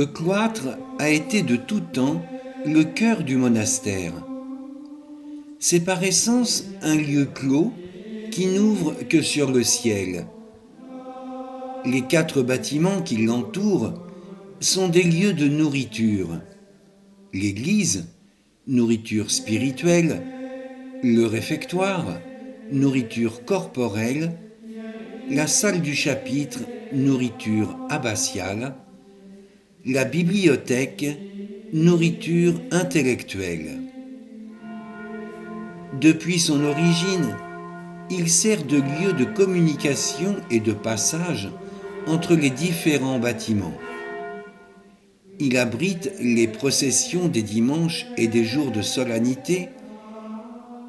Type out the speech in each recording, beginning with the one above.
cloître a été de tout temps le cœur du monastère. C'est par essence un lieu clos qui n'ouvre que sur le ciel. Les 4 bâtiments qui l'entourent sont des lieux de nourriture. L'église, nourriture spirituelle, le réfectoire, nourriture corporelle, la salle du chapitre, nourriture abbatiale, la bibliothèque, nourriture intellectuelle. Depuis son origine, il sert de lieu de communication et de passage entre les différents bâtiments. Il abrite les processions des dimanches et des jours de solennité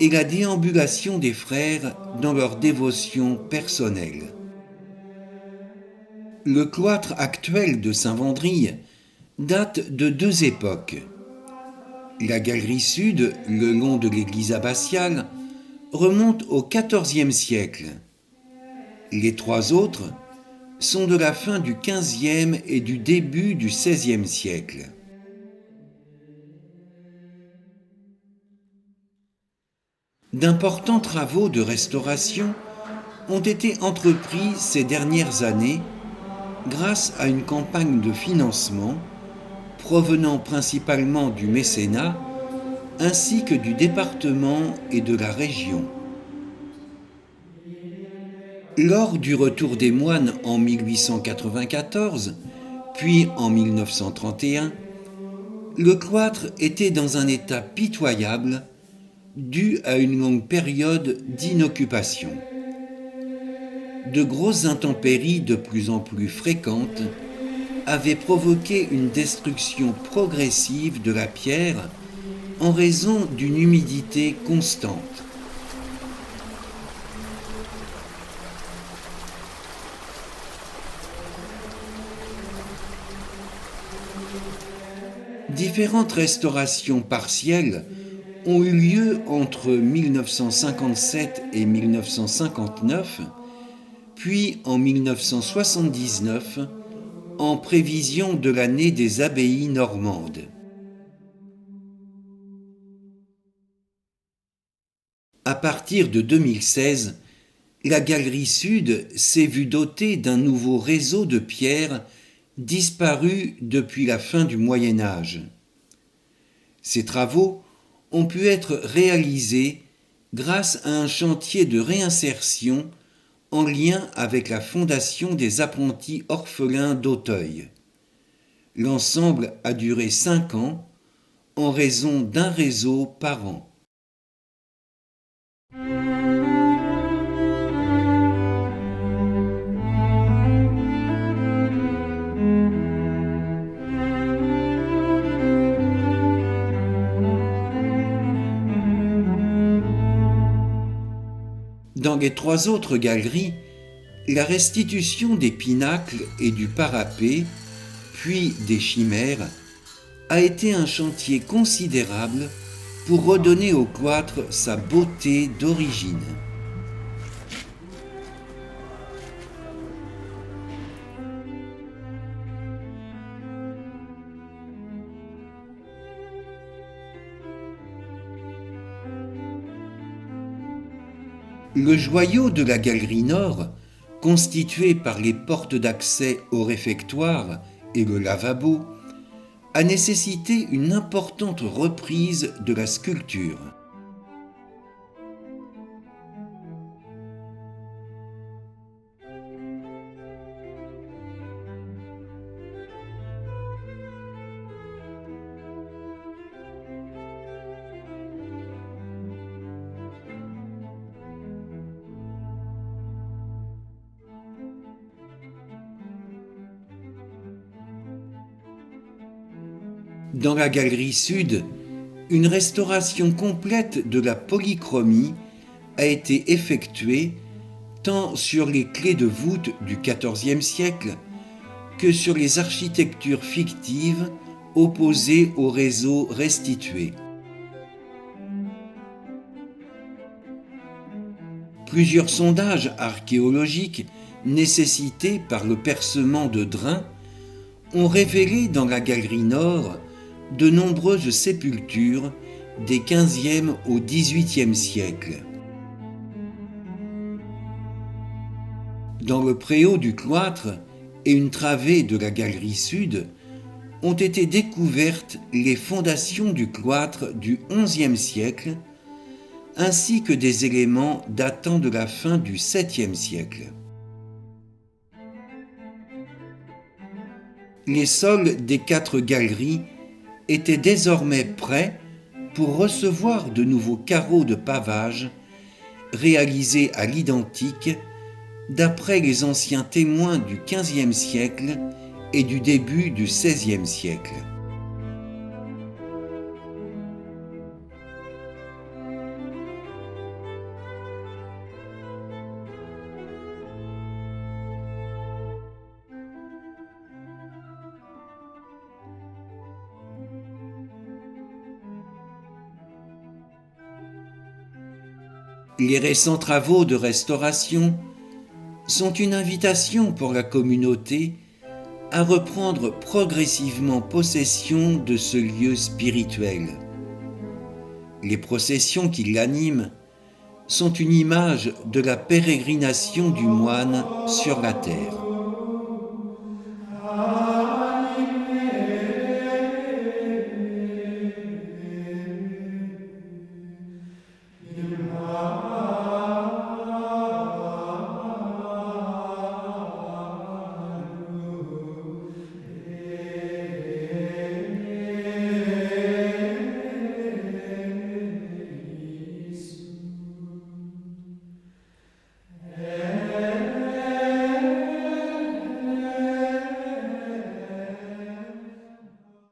et la déambulation des frères dans leur dévotion personnelle. Le cloître actuel de Saint-Wandrille date de 2 époques. La galerie sud, le long de l'église abbatiale, remonte au XIVe siècle. Les 3 autres sont de la fin du XVe et du début du XVIe siècle. D'importants travaux de restauration ont été entrepris ces dernières années grâce à une campagne de financement provenant principalement du mécénat ainsi que du département et de la région. Lors du retour des moines en 1894, puis en 1931, le cloître était dans un état pitoyable dû à une longue période d'inoccupation. De grosses intempéries de plus en plus fréquentes avaient provoqué une destruction progressive de la pierre en raison d'une humidité constante. Différentes restaurations partielles ont eu lieu entre 1957 et 1959, puis en 1979, en prévision de l'année des abbayes normandes. À partir de 2016, la galerie sud s'est vue dotée d'un nouveau réseau de pierres disparu depuis la fin du Moyen Âge. Ces travaux ont pu être réalisés grâce à un chantier de réinsertion en lien avec la Fondation des apprentis orphelins d'Auteuil. L'ensemble a duré 5 ans en raison d'un réseau par an. Dans les 3 autres galeries, la restitution des pinacles et du parapet, puis des chimères, a été un chantier considérable pour redonner au cloître sa beauté d'origine. Le joyau de la galerie nord, constitué par les portes d'accès au réfectoire et le lavabo, a nécessité une importante reprise de la sculpture. Dans la galerie sud, une restauration complète de la polychromie a été effectuée tant sur les clés de voûte du XIVe siècle que sur les architectures fictives opposées au réseau restitué. Plusieurs sondages archéologiques nécessités par le percement de drains ont révélé dans la galerie nord de nombreuses sépultures des XVe au XVIIIe siècle. Dans le préau du cloître et une travée de la galerie sud ont été découvertes les fondations du cloître du XIe siècle ainsi que des éléments datant de la fin du VIIe siècle. Les sols des 4 galeries étaient désormais prêts pour recevoir de nouveaux carreaux de pavage réalisés à l'identique d'après les anciens témoins du XVe siècle et du début du XVIe siècle. Les récents travaux de restauration sont une invitation pour la communauté à reprendre progressivement possession de ce lieu spirituel. Les processions qui l'animent sont une image de la pérégrination du moine sur la terre.